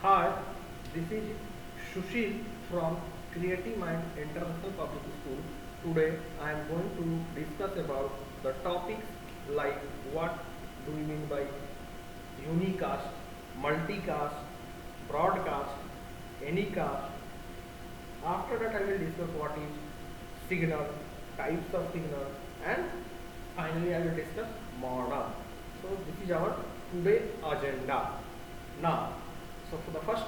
Hi, this is Sushil from Creative Mind International Public School. Today I am going to discuss about the topics like what do we mean by unicast, multicast, broadcast, anycast. After that I will discuss what is signal, types of signal, and finally I will discuss model. So this is our today agenda. Now, so for the first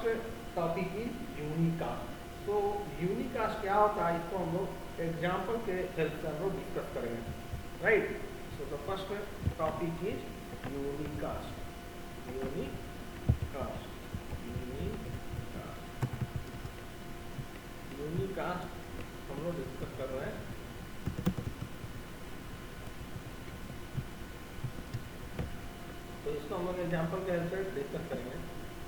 topic is unicast. So unicast क्या होता है, इसको हम लोग example के help से हम लोग डिस्कस करेंगे. Right. So the first topic is unicast. Unicast unicast हम लोग डिस्कस कर रहे हैं. तो इसको हम लोग एग्जाम्पल के हेल्प से डिस्कस करेंगे.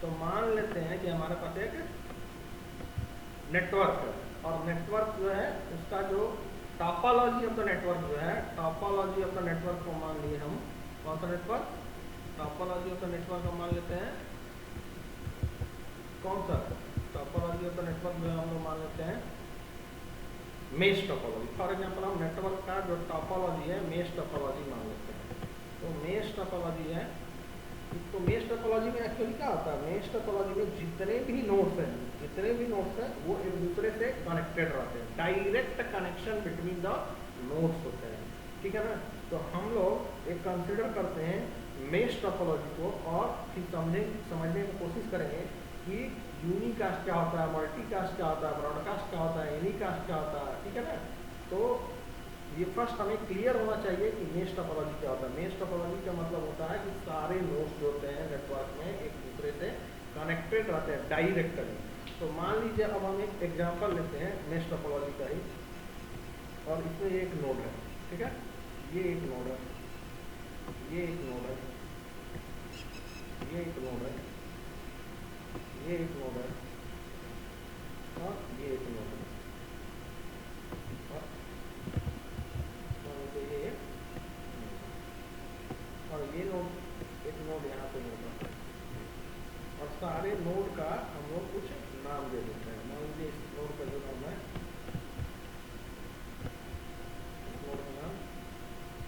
तो मान लेते हैं कि हमारे पास एक नेटवर्क है और नेटवर्क जो है उसका जो टॉपोलॉजी ऑफ द नेटवर्क जो है, टॉपोलॉजी ऑफ द नेटवर्क को मान लिए हम. कौन सा network? Topology of the network हम मान लेते हैं. कौन सा टॉपोलॉजी ऑफ द नेटवर्क जो हम लोग मान लेते हैं? Mesh topology. फॉर एग्जाम्पल हम नेटवर्क का जो टॉपोलॉजी है मेश टॉपोलॉजी मान लेते हैं. तो मेश टॉपोलॉजी है. तो मेश टोपोलॉजी में एक्चुअली क्या होता है? मेश टोपोलॉजी में जितने भी नोड्स हैं वो एक दूसरे से कनेक्टेड रहते हैं. Direct connection between the nodes होते हैं. ठीक है ना. तो हम लोग एक कंसिडर करते हैं मेश टोपोलॉजी को और फिर समझने की कोशिश करेंगे कि यूनिकास्ट क्या होता है, मल्टीकास्ट क्या होता है, ब्रॉडकास्ट क्या होता है, एनीकास्ट क्या होता है. ठीक है ना. तो ये फर्स्ट हमें क्लियर होना चाहिए कि मेश टोपोलॉजी क्या होता है. मेश टोपोलॉजी का मतलब होता है कि सारे नोड्स जो होते हैं नेटवर्क में एक दूसरे से कनेक्टेड रहते हैं डायरेक्टली. तो मान लीजिए अब हम एक एग्जांपल लेते हैं मेश टोपोलॉजी का ही, और इसमें एक नोड है. ठीक है. ये एक नोड है, ये एक नोड है, ये एक नोड है, ये एक नोड है और ये एक नोड है. और ये नोड एक नोड यहाँ पे होगा और सारे नोड का हम लोग कुछ नाम दे देते हैं. मान लीजिए इस नोड का जो नाम है, इस नोड का नाम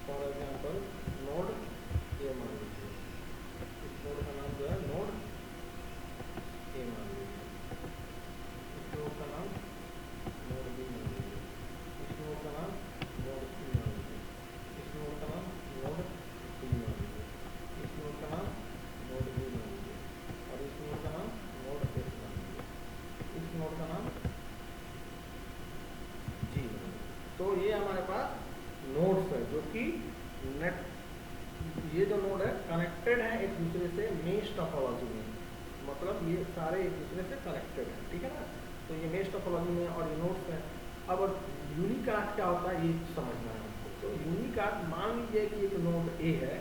फॉर एग्जाम्पल नोड ए मान लीजिए. इस नोड का नाम जो है नोड ए मान लीजिए. इस नोड का नाम नोड बी मान लीजिए. इस नोड का नाम नोड सी मान लीजिए. इस नोड का नाम नोड डी मान लीजिए. इस नोड का नाम नोड बी मान लीजिए और इस नोड का नाम नोड एस मान लीजिए. इस नोड का नाम जी मान लीजिए. तो ये हमारे पास नोड्स है जो कि नेट, ये जो नोड है कनेक्टेड है एक दूसरे से मेश टोपोलॉजी में. मतलब ये सारे एक दूसरे से कनेक्टेड है. ठीक है ना. तो ये मेश टोपोलॉजी में और ये नोड्स है. अब यूनिकास्ट क्या होता है ये समझना है हमको. तो यूनिकास्ट मान लीजिए कि एक नोड ए है,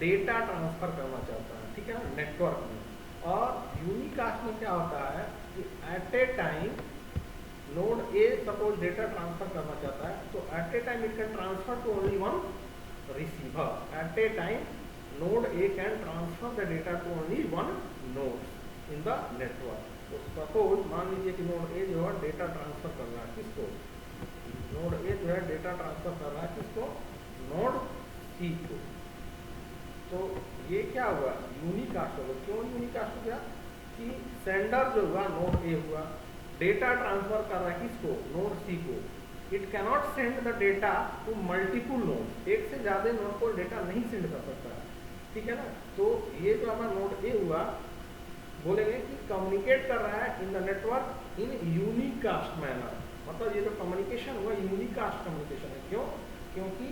डेटा ट्रांसफर करना चाहता है. ठीक है ना, नेटवर्क में. और यूनिकास्ट में क्या होता है कि at a time node A suppose data transfer करना चाहता है, तो at a time it can transfer to only one receiver. At a time node A can transfer the data to only one node in the network. तो suppose मान लीजिए कि node A जो है डेटा ट्रांसफर कर रहा है किसको? नोड ए जो है डेटा ट्रांसफर कर रहा है किसको? नोड सी को. तो ये क्या हुआ? यूनिकास्ट होगा. क्यों यूनिकास्ट हो गया? कि सेंडर जो हुआ नोड ए हुआ, डेटा ट्रांसफर कर रहा है किसको? नोड सी को. It cannot send the data to multiple node. एक से ज्यादा नोड को डेटा नहीं सेंड कर सकता. ठीक है ना. तो ये जो हमारा नोड ए हुआ बोलेंगे कि कम्युनिकेट कर रहा है इन the network in unicast manner. मतलब ये जो कम्युनिकेशन हुआ यूनिकास्ट कम्युनिकेशन है. क्यों? क्योंकि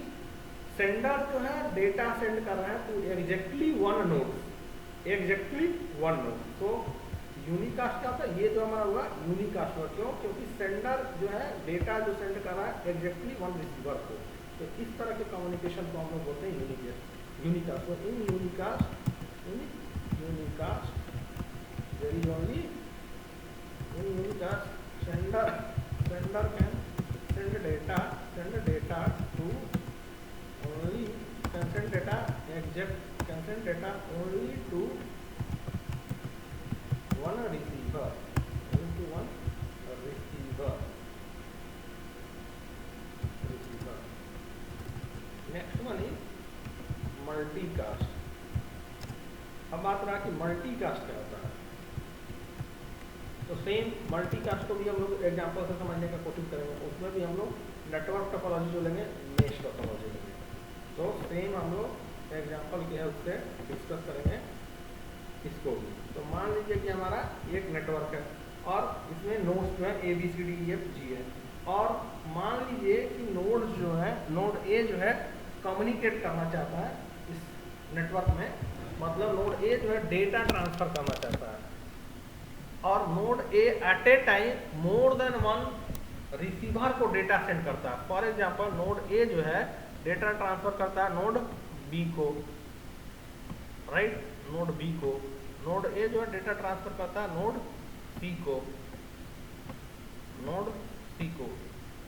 सेंडर जो है डेटा सेंड कर रहा है to exactly one node. Exactly one node. तो यूनिकास्ट क्या होता है? ये जो हमारा हुआ यूनिकास्ट हुआ. क्यों? क्योंकि सेंडर जो है डेटा जो सेंड कर रहा है एग्जैक्टली वन रिसीवर को. तो इस तरह के कम्युनिकेशन को हम लोग बोलते हैं यूनिकास्ट. तो इन unicast there is only in unicast sender can send data to only can send data only to one receiver, into one receiver. Next one is multicast. अब बात रहा कि मल्टीकास्ट क्या होता है। तो सेम मल्टीकास्ट को भी हम लोग एग्जांपल से समझने का कोशिश करेंगे। उसमें भी हम लोग नेटवर्क टोपोलॉजी जो लेंगे, मेश टोपोलॉजी लेंगे। तो सेम हम लोग एग्जांपल के हेल्प से डिस्कस करेंगे इसको भी। तो मान लीजिए कि हमारा एक नेटवर्क है और इसमें नोड्स जो है ABCDEFG है, और मान लीजिए कि नोड जो है, नोड A जो है कम्युनिकेट करना चाहता है इस नेटवर्क में, मतलब नोड A जो है डेटा ट्रांसफर करना चाहता है, और node A at a time more than one receiver को डेटा सेंड करता है। फॉर एग्जांपल नोड A जो है डेटा ट्रांसफर करता है नोड B को, राइट, नोड B को। नोड A जो है डेटा ट्रांसफर करता है नोड C को, नोड C को।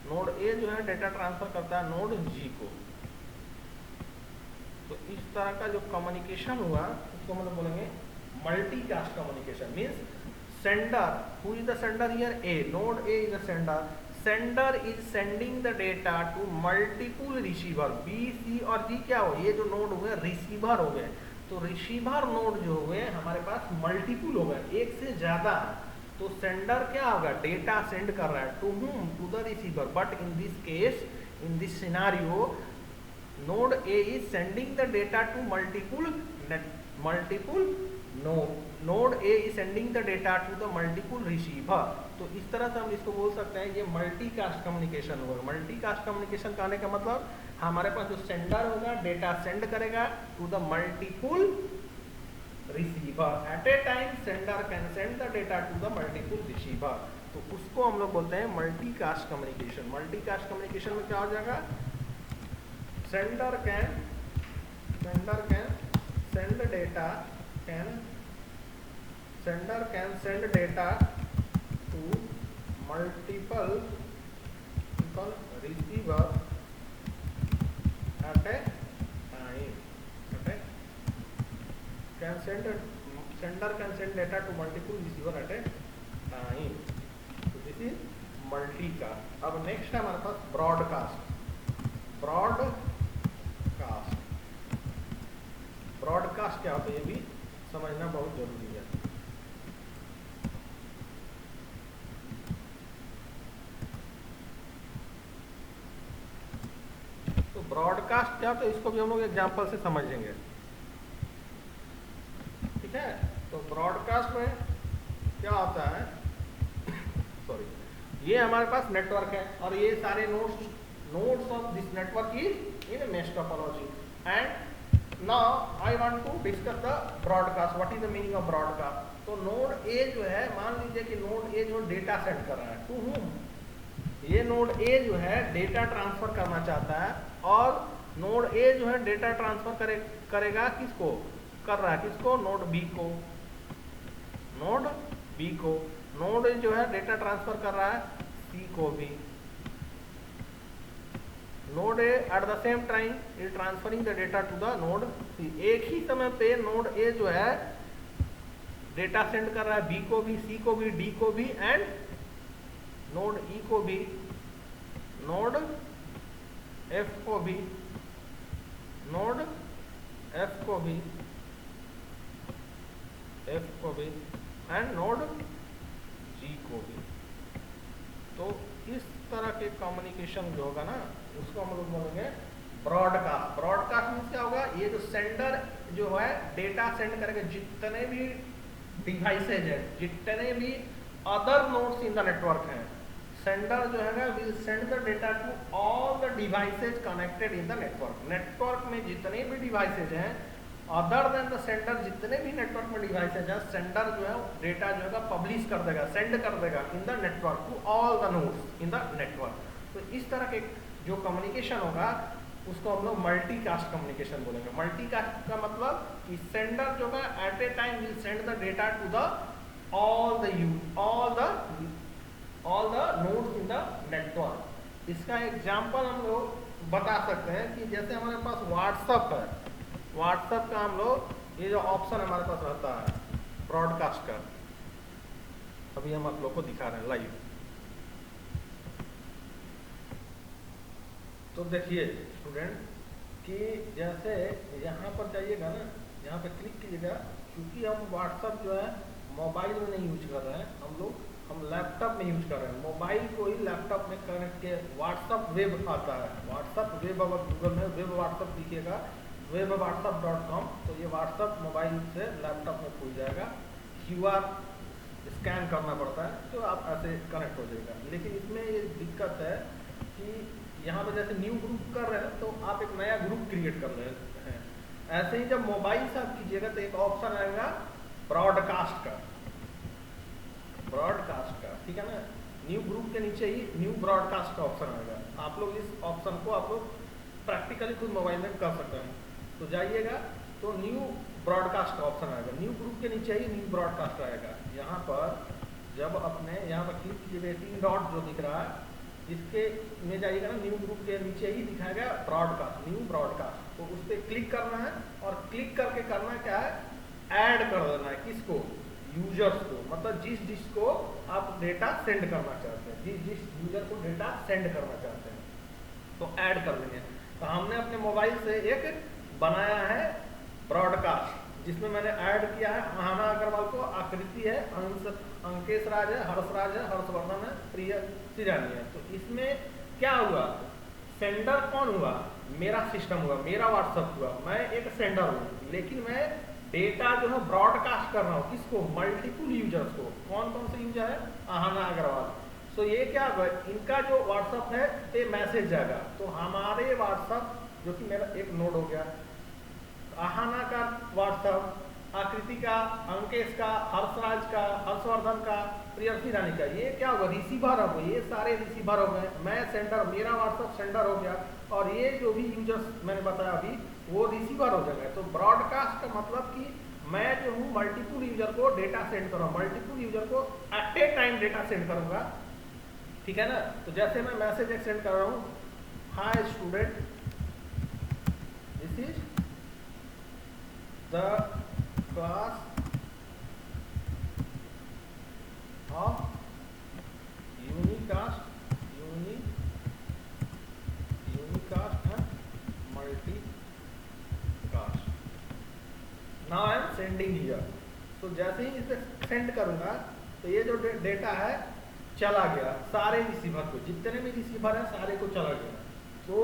नोड A जो है डेटा ट्रांसफर करता है नोड G को। तो इस तरह का जो कम्युनिकेशन हुआ उसको हम लोग बोलेंगे multicast communication. Means sender, who is the sender here? A, node A is the sender. Sender is sending the data to multiple receiver. B, C और D क्या हो? ये जो नोड हुए रिसीवर हो गए। तो रिसीवर नोड जो हुए हमारे पास मल्टीपल हो गए, एक से ज्यादा। तो सेंडर क्या होगा? डेटा सेंड कर रहा है to whom? To the receiver. But in this case, in this scenario, node A is sending the data to multiple node A is sending the data to the multiple receiver। तो इस तरह से हम इसको बोल सकते हैं ये मल्टीकास्ट कम्युनिकेशन होगा। मल्टीकास्ट कम्युनिकेशन कहने का मतलब हमारे पास जो सेंडर होगा डेटा सेंड करेगा to the multiple receiver. At a time sender can send the data to the multiple receiver. तो उसको हम लोग बोलते हैं मल्टीकास्ट कम्युनिकेशन। मल्टीकास्ट कम्युनिकेशन में क्या हो जाएगा? Sender can send data, sender can send data to multiple receiver at a time. Sender can send data to multiple receiver at a time. So this is multicast. अब next है हमारे पास broadcast. Broadcast क्या होता है ये भी समझना बहुत जरूरी है। तो ब्रॉडकास्ट क्या होता है इसको भी हम लोग एग्जांपल से समझेंगे, ठीक है। तो ब्रॉडकास्ट में क्या होता है, सॉरी, ये हमारे पास नेटवर्क है और ये सारे nodes of this network is in a mesh topology, and now I want to discuss the broadcast. What is the meaning of broadcast? तो node A जो है, मान लीजिए कि node A जो डेटा सेंड कर रहा है to whom? ये node A जो है डेटा ट्रांसफर करना चाहता है, और node A जो है डेटा ट्रांसफर करेगा किसको? कर रहा है किसको? node B को, node B को। node A जो है डेटा ट्रांसफर कर रहा है C को भी। Node A at the same time is transferring the data to the node C. एक ही समय पे नोड ए जो है डेटा सेंड कर रहा है बी को भी, सी को भी, डी को भी, एंड नोड ई को भी, नोड एफ को भी, नोड एफ को भी, एफ को भी, एंड नोड जी को भी। तो इस तरह के कम्युनिकेशन जो होगा ना उसको हम लोग बोलेंगे ब्रॉडकास्ट। ब्रॉडकास्ट मीन्स क्या होगा? ये जो सेंडर जो है डेटा सेंड करेगा, जितने भी डिवाइसेज है, जितने भी other nodes in the network हैं, सेंडर जो है ना will send the data to all the devices connected in the network. Network में जितने भी डिवाइसेज हैं अदर देन द सेंडर, जितने भी नेटवर्क में डिवाइसेज है, सेंडर जो है डेटा जो है पब्लिश कर देगा, सेंड कर देगा in the network to all the nodes in the network. तो इस तरह के जो कम्युनिकेशन होगा उसको हम लोग मल्टीकास्ट कम्युनिकेशन बोलेंगे। मल्टीकास्ट का मतलब कि सेंडर जो है at a time will send the data to the all the nodes in the network. इसका एग्जांपल हम लोग बता सकते हैं कि जैसे हमारे पास व्हाट्सएप है, व्हाट्सएप का हम लोग ये जो ऑप्शन हमारे पास रहता है ब्रॉडकास्ट का, अभी हम आप लोग को दिखा रहे हैं लाइव। तो देखिए स्टूडेंट कि जैसे यहाँ पर जाइएगा ना, यहाँ पर क्लिक कीजिएगा, क्योंकि हम व्हाट्सअप जो है मोबाइल में नहीं यूज कर रहे हैं, हम लैपटॉप में यूज कर रहे हैं। मोबाइल को ही लैपटॉप में कनेक्ट के व्हाट्सअप वेब आता है, व्हाट्सअप वेब, अगर गूगल में वेब व्हाट्सअप लिखिएगा web.whatsapp.com, तो ये व्हाट्सअप मोबाइल से लैपटॉप में खुल जाएगा। QR स्कैन करना पड़ता है, तो आप ऐसे कनेक्ट हो जाएगा। लेकिन इसमें ये दिक्कत है कि यहाँ पे जैसे न्यू ग्रुप कर रहे हैं तो आप एक नया ग्रुप क्रिएट कर रहे हैं। ऐसे ही जब मोबाइल से आप कीजिएगा तो एक ऑप्शन आएगा ब्रॉडकास्ट का, ठीक है ना। न्यू ग्रुप के नीचे ही न्यू ब्रॉडकास्ट का ऑप्शन आएगा। आप लोग इस ऑप्शन को आप लोग प्रैक्टिकली खुद मोबाइल में कर सकते हैं। तो जाइएगा तो न्यू ब्रॉडकास्ट का ऑप्शन आएगा, न्यू ग्रुप के नीचे ही न्यू ब्रॉडकास्ट आएगा। यहाँ पर जब अपने यहाँ पर क्लिक कीजिएगा, 3 डॉट जो दिख रहा है इसके में जाइएगा ना, न्यू ग्रुप के नीचे ही दिखाएगा ब्रॉडकास्ट, न्यू ब्रॉडकास्ट। तो उस पर क्लिक करना है और क्लिक करके करना क्या है, ऐड कर देना है किसको, यूजर्स को, मतलब जिसको आप डेटा सेंड करना चाहते हैं, जिस यूजर को डेटा सेंड करना चाहते हैं, तो ऐड कर देंगे। तो हमने अपने मोबाइल से एक बनाया है ब्रॉडकास्ट, जिसमें मैंने ऐड किया है अहाना अग्रवाल को, आकृति है, अंकेश राज है, हर्षराज है, हर्षवर्धन है, प्रियसी रानी है। तो इसमें क्या हुआ, सेंडर कौन हुआ, मेरा सिस्टम हुआ, मेरा व्हाट्सएप हुआ, मैं एक सेंडर हूँ, लेकिन मैं डेटा जो है ब्रॉडकास्ट कर रहा हूँ किसको, मल्टीपल यूजर्स को। कौन कौन से यूजर है, अहाना अग्रवाल। तो ये क्या होगा, इनका जो व्हाट्सएप है पे मैसेज जाएगा, तो हमारे व्हाट्सएप जो कि मेरा एक नोड हो गया, अहाना का व्हाट्सएप, आकृति का, अंकेश का, हर्षराज का, हर्षवर्धन का, प्रियसी रानी का, ये क्या होगा, रिसीवर हो गए, ये सारे रिसीवर हो गए। मैं सेंडर, मेरा व्हाट्सएप सेंडर हो गया, और ये जो भी यूजर्स मैंने बताया अभी वो रिसीवर हो जाएगा। तो ब्रॉडकास्ट का मतलब कि मैं जो हूँ मल्टीपल यूजर को डेटा सेंड कर रहा हूँ, मल्टीपल यूजर को at a time data send करूंगा, ठीक है ना। तो जैसे मैं मैसेज एक सेंड कर रहा हूँ, hi student, this is the class of unicast and multicast, now I am sending here. तो जैसे ही इसे सेंड करूंगा तो ये जो डेटा है चला गया सारे रिसीवर को, जितने भी रिसीवर हैं सारे को चला गया। तो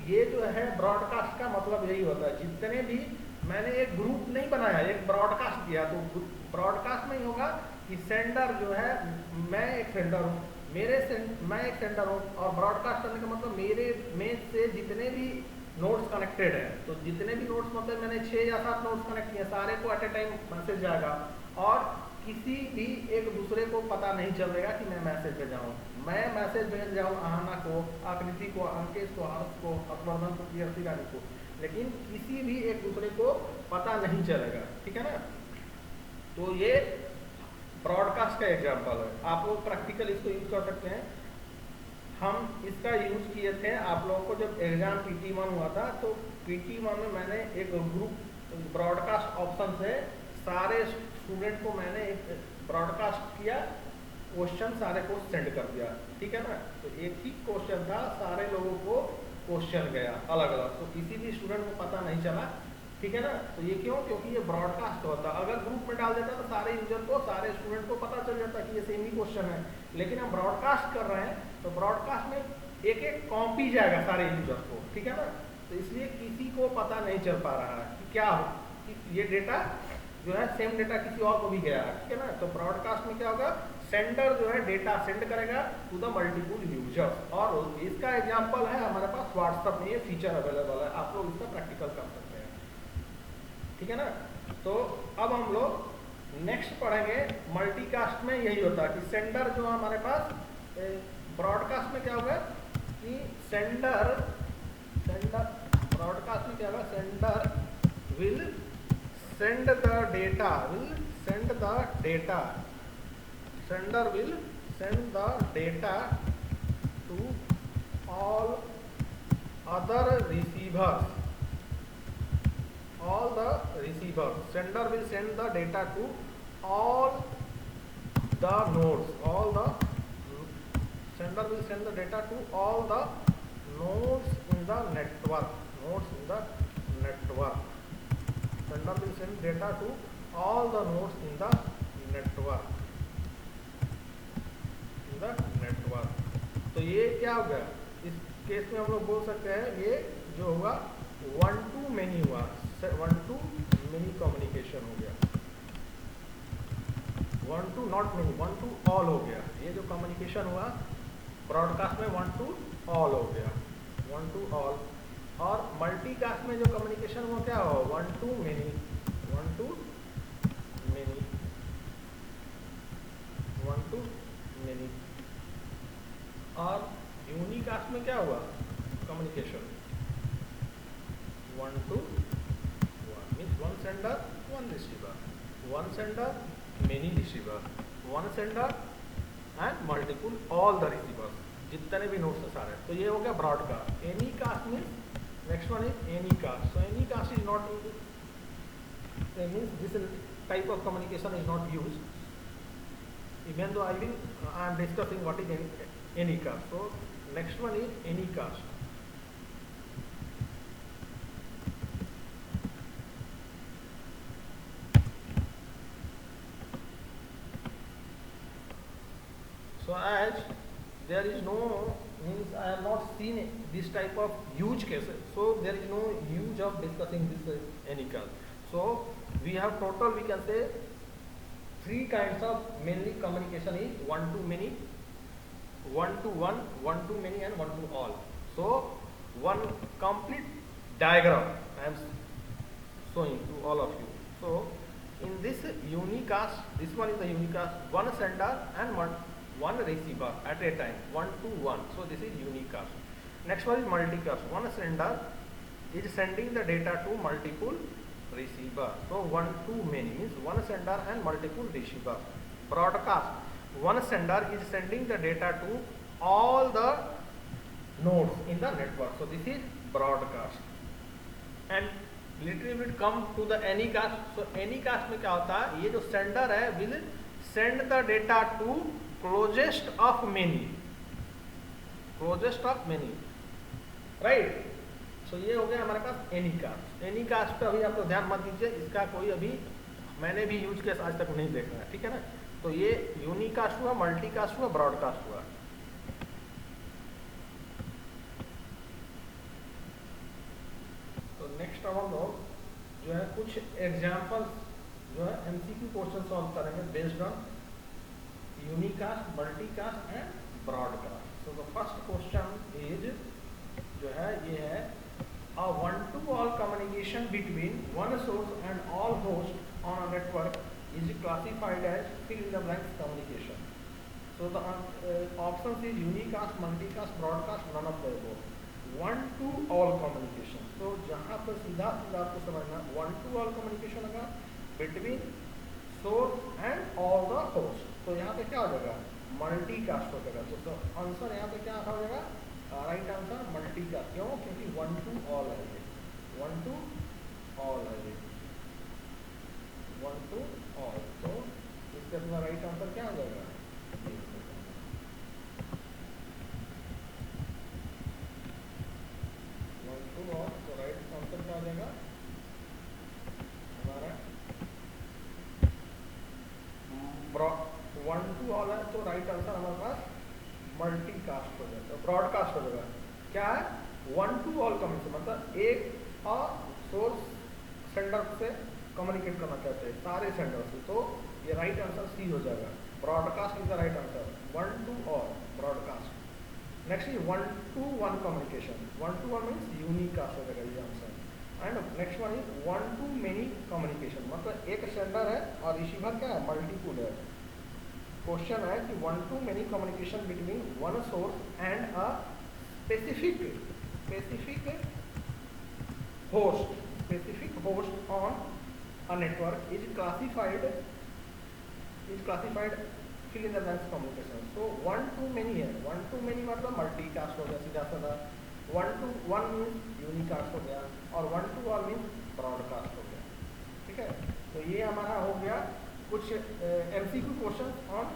ये जो है ब्रॉडकास्ट का मतलब यही होता है, जितने भी मैंने एक ग्रुप नहीं बनाया, एक ब्रॉडकास्ट किया, तो ब्रॉडकास्ट में ही होगा कि सेंडर जो है, मैं एक सेंडर हूँ, मैं एक सेंडर हूँ, और ब्रॉडकास्ट करने का मतलब मेरे में से जितने भी नोट्स कनेक्टेड है, तो जितने भी नोट्स, मतलब मैंने 6 या 7 नोट्स कनेक्ट किए, सारे को एट ए टाइम मैसेज जाएगा, और किसी भी एक दूसरे को पता नहीं चलेगा कि मैं मैसेज भेजा हूँ। मैं मैसेज भेज जाऊँ अहाना को, आकृति को, अंकेश को, हर्ष को, हर्षवर्धन को, प्रियसी रानी को, लेकिन किसी भी एक दूसरे को पता नहीं चलेगा, ठीक है ना। तो ये ब्रॉडकास्ट का एग्जाम्पल है, आप लोग प्रैक्टिकल इसको यूज कर सकते हैं। हम इसका यूज किए थे आप लोगों को जब एग्जाम PT1 हुआ था, तो PT1 में मैंने एक ग्रुप ब्रॉडकास्ट ऑप्शन से सारे स्टूडेंट को मैंने एक ब्रॉडकास्ट किया, क्वेश्चन सारे को सेंड कर दिया, ठीक है ना। तो एक ही क्वेश्चन था, सारे लोगों को क्वेश्चन गया अलग अलग, तो किसी भी स्टूडेंट को पता नहीं चला, ठीक है ना। तो ये क्यों, क्योंकि ये ब्रॉडकास्ट होता, अगर ग्रुप में डाल देता तो सारे यूजर को, सारे स्टूडेंट को पता चल जाता कि ये सेम ही क्वेश्चन है। लेकिन हम ब्रॉडकास्ट कर रहे हैं, तो ब्रॉडकास्ट में एक एक कॉपी जाएगा सारे यूजर को, ठीक है ना। तो इसलिए किसी को पता नहीं चल पा रहा है कि क्या हो, कि ये डेटा जो है सेम डेटा किसी और को भी गया, ठीक है ना। तो ब्रॉडकास्ट में क्या होगा, सेंडर जो है डेटा सेंड करेगा टू द मल्टीपल यूजर्स, और इसका एग्जांपल है हमारे पास व्हाट्सएप में, ये फीचर अवेलेबल है, आप लोग इसका प्रैक्टिकल कर सकते हैं, ठीक है ना। तो अब हम लोग नेक्स्ट पढ़ेंगे मल्टीकास्ट में। यही होता है कि सेंडर जो हमारे पास, ब्रॉडकास्ट में क्या होगा कि सेंडर ब्रॉडकास्ट में क्या होगा, sender will send the data, sender will send the data to all other receivers, sender will send the data to all the nodes, all the sender will send the data to all the nodes in the network. Nodes in the network. Sender will send data to all the nodes in the network. In the network. तो ये क्या होगा? इस case में हम लोग बोल सकते हैं ये जो होगा वन टू मेनी हुआ, वन टू मेनी कम्युनिकेशन हो गया, one to not many, one to all हो गया। ये जो कम्युनिकेशन हुआ ब्रॉडकास्ट में वन टू ऑल हो गया, वन टू ऑल। और मल्टीकास्ट में जो कम्युनिकेशन हुआ क्या हुआ? One to many, one to many, one to many. और यूनिकास्ट में क्या हुआ communication? One to one, means one sender one receiver, one sender many receiver, one sender and multiple all the receivers, जितने भी nodes है सारे। तो ये हो गया broadcast. Any cast means next one is any cast. So any cast is not means this type of communication is not used, even though I am discussing what is any cast. So next one is any cast. So as there is no, means I have not seen this type of huge cases, so there is no use of discussing this any cast. So we have total, we can say, three kinds of mainly communication is one to many, one to one to many, and one to all. So one complete diagram I am showing to all of you. So in this unicast, this one is the unicast, one sender and one receiver at a time, one to one. So this is unicast. Next one is multicast. One sender is sending the data to multiple receiver. So one to many means one sender and multiple receiver. Broadcast. One sender is sending the data to all the nodes in the network. So this is broadcast. And little bit come to the anycast. So anycast में क्या होता है? ये जो sender है will send the data to closest of many. Closest of many. Right? So ये हो गया हमारे पास एनीकास्ट। एनीकास्ट पे अभी आप तो ध्यान मत दीजिए, इसका कोई अभी मैंने भी यूज केस आज तक नहीं देखा है, ठीक है ना। तो ये यूनिकास्ट हुआ, मल्टीकास्ट हुआ, ब्रॉडकास्ट हुआ। तो नेक्स्ट हम लोग जो है कुछ एग्जाम्पल्स जो है एमसीक्यू क्वेश्चन सॉल्व करेंगे based on unicast, multicast and broadcast. So the first question is जो है ये है a one-to-all communication between one source and all hosts on a network is classified as fill-in-the-blanks communication. So the options is unicast, multicast, broadcast, none of the above. One-to-all communication. So जहाँ पर सीधा सीधा आपको समझना one-to-all communication होगा between source and all the hosts. तो यहाँ पे क्या हो जाएगा? मल्टीकास्ट हो जाएगा। तो आंसर यहाँ पे क्या हो जाएगा? Right answer multicast. क्यों? क्योंकि वन टू ऑल है, वन टू ऑल है, वन टू ऑल। तो इसका अपना राइट आंसर क्या हो जाएगा? One to all. तो राइट आंसर क्या हो जाएगा हमारा? वन टू ऑल है, तो राइट आंसर हमारे पास मल्टीकास्ट हो जाएगा, ब्रॉडकास्ट हो जाएगा। क्या है? वन टू ऑल कम्युनिकेशन, मतलब एक और सोर्स सेंडर से कम्युनिकेट करना चाहते हैं सारे सेंडर से, तो ये राइट आंसर सी हो जाएगा। Broadcast is the right answer, one to all broadcast. Next is one to one communication, one to one means unicast हो जाएगा ये answer. And next one is one to many communication, मतलब एक sender है और receiver क्या है? Multiple है। क्वेश्चन है कि one to many communication between one source and a specific host on a network is classified fill in the blanks communication. तो वन टू मेनी है, वन टू मेनी मतलब मल्टीकास्ट हो गया सीधा साधा, one to one means unicast हो गया, और one to all means broadcast हो गया, ठीक है। तो ये हमारा हो गया कुछ MCQ questions on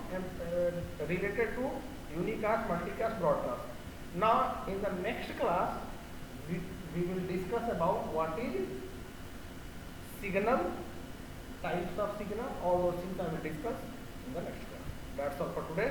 related to unicast, multicast, broadcast. Now in the next class we will discuss about what is signal, types of signal. All those things I will discuss in the next class. That's all for today.